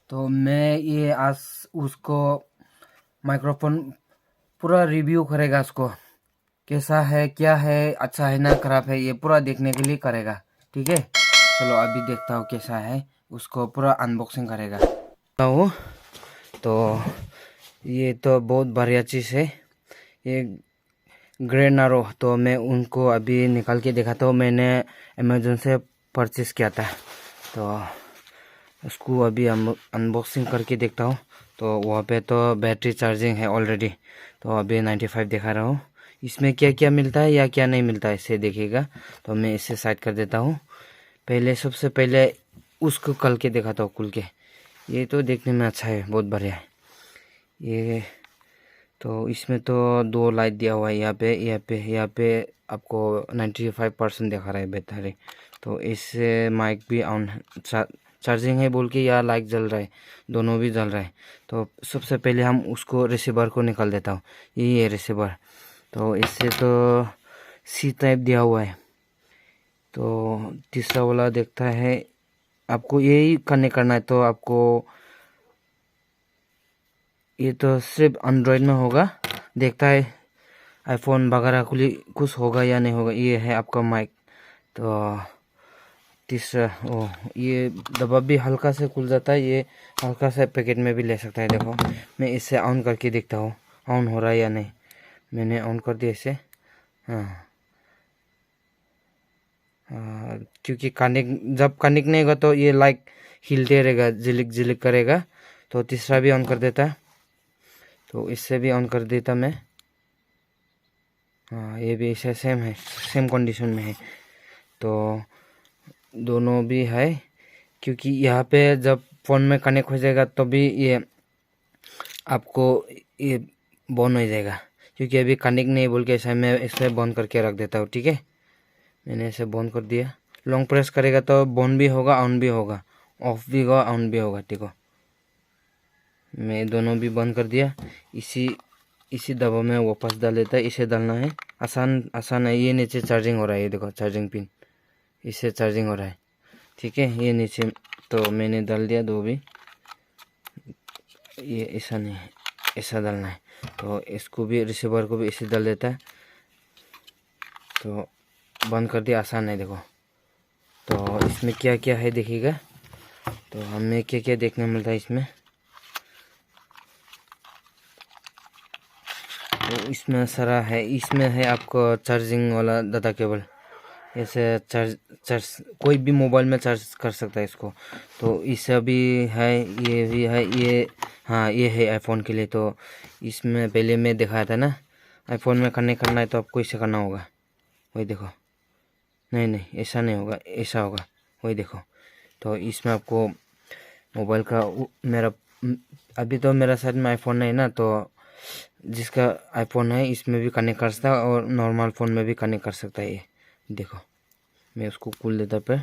तो मैं ये आज उसको माइक्रोफोन पूरा रिव्यू करेगा उसको, कैसा है, क्या है, अच्छा है ना खराब है, ये पूरा देखने के लिए करेगा। ठीक है, चलो अभी देखता हूँ कैसा है, उसको पूरा अनबॉक्सिंग करेगा। तो ये तो बहुत बढ़िया चीज़ है, ये ग्रे नारो। तो मैं उनको अभी निकाल के दिखाता हूँ, मैंने अमेजोन से परचेस किया था। तो उसको अभी अनबॉक्सिंग करके देखता हूँ। तो वहाँ पे तो बैटरी चार्जिंग है ऑलरेडी, तो अभी 95 दिखा रहा हूँ। इसमें क्या क्या मिलता है या क्या नहीं मिलता है इसे देखिएगा। तो मैं इसे साइड कर देता हूँ। पहले सबसे पहले उसको कल के दिखाता हूँ खुल के। ये तो देखने में अच्छा है, बहुत बढ़िया है ये। तो इसमें तो दो लाइट दिया हुआ है, यहाँ पे आपको 95% दिखा रहा है बैटरी। तो इससे माइक भी ऑन चार्जिंग है बोल के या लाइट जल रहा है, दोनों भी जल रहा है। तो सबसे पहले हम उसको रिसीवर को निकाल देता हूँ। ये रिसीवर, तो इससे तो सी टाइप दिया हुआ है। तो तीसरा वाला देखता है, आपको यही कनेक्ट करना है। तो आपको ये तो सिर्फ एंड्रॉयड में होगा, देखता है आईफोन वगैरह कुछ होगा या नहीं होगा। ये है आपका माइक। तो तीसरा ये डब्बा भी हल्का से खुल जाता है, ये हल्का सा पैकेट में भी ले सकता है। देखो मैं इसे ऑन करके देखता हूँ ऑन हो रहा है या नहीं। मैंने ऑन कर दिया इसे। हाँ, क्योंकि कनेक्ट जब कनेक्ट नहीं होगा तो ये लाइट हिलते रहेगा, झिलिक झिलिक करेगा। तो तीसरा भी ऑन कर देता, तो इससे भी ऑन कर देता मैं। हाँ, ये भी ऐसे सेम है, सेम कंडीशन में है। तो दोनों भी है, क्योंकि यहाँ पे जब फ़ोन में कनेक्ट हो जाएगा तभी ये आपको ये बंद हो जाएगा। क्योंकि अभी कनेक्ट नहीं बोल के ऐसा मैं इसे बंद करके रख देता हूँ। ठीक है, मैंने इसे बंद कर दिया। लॉन्ग प्रेस करेगा तो बंद भी होगा ऑन भी होगा, ऑफ भी होगा ऑन भी होगा। ठीक है, मैं दोनों भी बंद कर दिया। इसी दबा में वापस डाल देता है। इसे डालना है, आसान आसान है। ये नीचे चार्जिंग हो रहा है, ये देखो चार्जिंग पिन, इससे चार्जिंग हो रहा है। ठीक है, ये नीचे तो मैंने डाल दिया दो भी। ये ऐसा नहीं है, ऐसा डालना है। तो इसको भी रिसीवर को भी ऐसे डाल देता है। तो बंद कर दिया, आसान है देखो। तो इसमें क्या क्या है देखिएगा। तो हमें क्या क्या देखने मिलता है इसमें। तो इसमें सारा है, इसमें है आपको चार्जिंग वाला डाटा केबल। ऐसे चार्ज चार्ज कोई भी मोबाइल में चार्ज कर सकता है इसको। तो इससे भी है, ये भी है ये। हाँ, ये है आईफोन के लिए। तो इसमें पहले मैं दिखाया था ना, आईफोन में कनेक्ट करना है तो आपको इसे करना होगा। वही देखो, नहीं नहीं ऐसा नहीं होगा, ऐसा होगा, वही देखो। तो इसमें आपको मोबाइल का मेरा अभी तो मेरा साथ में आईफोन नहीं है ना, तो जिसका आईफोन है इसमें भी कनेक्ट कर सकता है और नॉर्मल फ़ोन में भी कनेक्ट कर सकता है। ये देखो, मैं उसको खोल देता पे।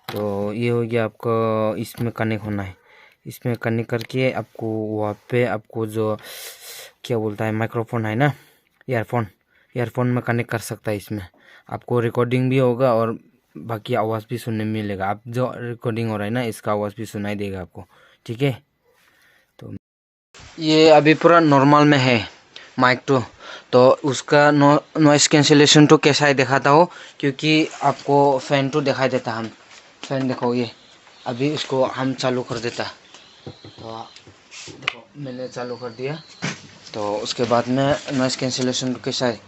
तो ये हो गया आपका, इसमें कनेक्ट होना है। इसमें कनेक्ट करके आपको वहाँ पे आपको जो क्या बोलता है माइक्रोफोन है ना, ईयरफोन, ईयरफोन में कनेक्ट कर सकता है। इसमें आपको रिकॉर्डिंग भी होगा और बाकी आवाज़ भी सुनने में मिलेगा। आप जो रिकॉर्डिंग हो रहा है ना, इसका आवाज़ भी सुनाई देगा आपको। ठीक है, तो ये अभी पूरा नॉर्मल में है माइक तो उसका नॉइस कैंसिलेशन तो कैसा है दिखाता हो, क्योंकि आपको फ़ैन तो दिखाई देता। हम फ़ैन देखो, ये अभी इसको हम चालू कर देता। तो देखो मैंने चालू कर दिया। तो उसके बाद में नॉइस कैंसिलेशन कैसा है,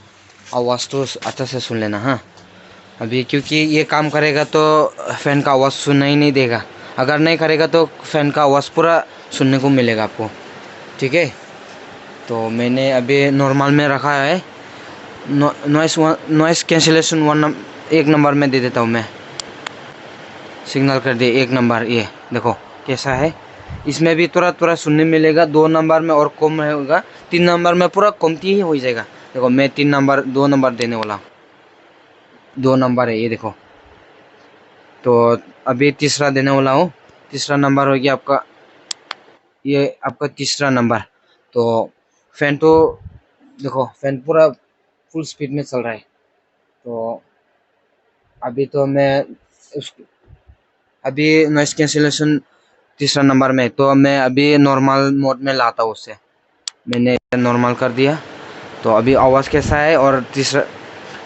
आवाज़ तो अच्छा से सुन लेना। हाँ, अभी क्योंकि ये काम करेगा तो फ़ैन का आवाज़ सुनना ही नहीं देगा। अगर नहीं करेगा तो फ़ैन का आवाज़ पूरा सुनने को मिलेगा आपको। ठीक है, तो मैंने अभी नॉर्मल में रखा है। नॉइस कैंसिलेशन एक नंबर में दे देता हूँ मैं। सिग्नल कर दिए 1 नंबर। ये देखो कैसा है, इसमें भी थोड़ा थोड़ा सुनने मिलेगा। 2 नंबर में और कम होगा, 3 नंबर में पूरा कमती ही हो जाएगा। देखो मैं 3 नंबर 2 नंबर देने वाला हूँ, 2 नंबर है ये देखो। तो अभी तीसरा देने वाला हूँ। तीसरा नंबर हो गया आपका, ये आपका तीसरा नंबर। तो फैन तो देखो, फैन पूरा फुल स्पीड में चल रहा है। तो अभी तो मैं उस अभी नॉइस कैंसिलेशन तीसरा नंबर में। तो मैं अभी नॉर्मल मोड में लाता हूँ उसे। मैंने नॉर्मल कर दिया। तो अभी आवाज़ कैसा है और तीसरा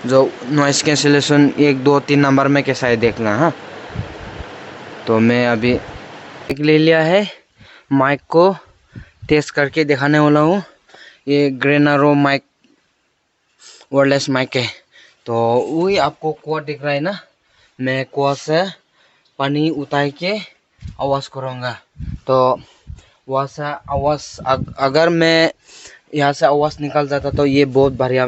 जो नॉइस कैंसिलेशन 1 2 3 नंबर में कैसा है देखना। हाँ, तो मैं अभी एक ले लिया है। माइक को टेस्ट करके दिखाने वाला हूँ। ये ग्रेनारो माइक, वायरलेस माइक है। तो वही आपको कुआं दिख रहा है ना, मैं कुआं से पानी उतार के आवाज़ करूँगा। तो वहाँ से आवाज़ अगर मैं यहाँ से आवाज़ निकल जाता तो ये बहुत बढ़िया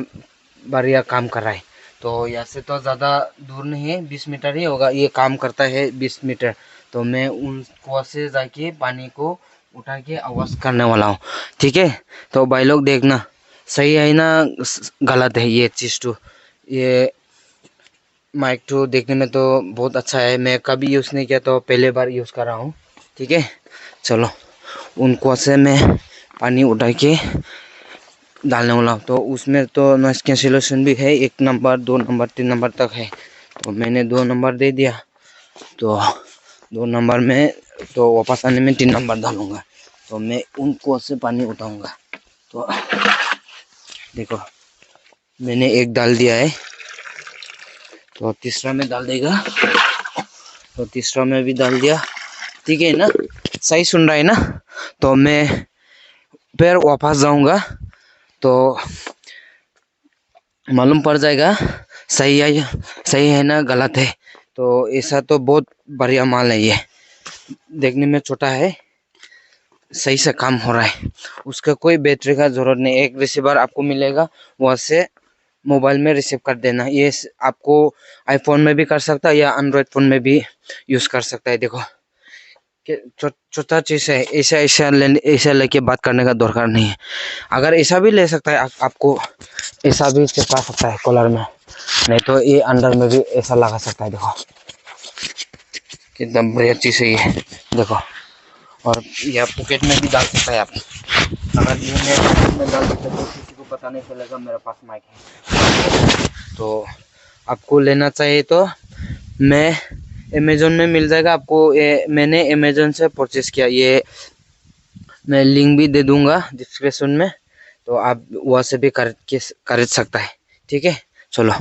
बढ़िया काम कर रहा है। तो यहाँ से तो ज़्यादा दूर नहीं है, 20 मीटर ही होगा। ये काम करता है 20 मीटर। तो मैं उन कुआं से जाके पानी को उठा के आवाज़ करने वाला हूँ। ठीक है, तो भाई लोग देखना सही है ना गलत है ये चीज़। तो ये माइक तो देखने में तो बहुत अच्छा है। मैं कभी यूज़ नहीं किया, तो पहले बार यूज़ कर रहा हूँ। ठीक है, चलो उन कुआं से मैं पानी उठा के डालने वाला हूँ। तो उसमें तो नॉइस कैंसिलेशन भी है, 1 नंबर 2 नंबर 3 नंबर तक है। तो मैंने 2 नंबर दे दिया। तो 2 नंबर में तो वापस आने में 3 नंबर डालूंगा। तो मैं उन कुआं से पानी उठाऊंगा। तो देखो मैंने एक डाल दिया है। तो तीसरा में डाल देगा। तो तीसरा में भी डाल दिया। ठीक है ना, सही सुन रहा है ना। तो मैं फिर वापस जाऊंगा तो मालूम पड़ जाएगा सही है ना गलत है। तो ऐसा तो बहुत बढ़िया माल है। ये देखने में छोटा है, सही से काम हो रहा है। उसका कोई बैटरी का जरूरत नहीं। एक रिसीवर आपको मिलेगा, वहाँ से मोबाइल में रिसीव कर देना। ये आपको आईफोन में भी कर सकता है या एंड्रॉयड फोन में भी यूज़ कर सकता है। देखो छोटा चीज़ है, ऐसा लेके बात करने का दरकार नहीं है। अगर ऐसा भी ले सकता है आपको ऐसा भी चिपका सकता है कॉलर में, नहीं तो ये अंदर में भी ऐसा लगा सकता है। देखो कितना बढ़िया चीज़ है ये, देखो। और यह पॉकेट में भी डाल सकता है आप। अगर ये मैं पॉकेट में डाल सकता तो किसी को पता नहीं चलेगा मेरे पास माइक है। तो आपको लेना चाहिए तो मैं अमेज़ोन में मिल जाएगा आपको। ये मैंने अमेज़ोन से परचेज़ किया। ये मैं लिंक भी दे दूंगा डिस्क्रिप्शन में। तो आप वहाँ से भी खरीद सकता है। ठीक है, चलो।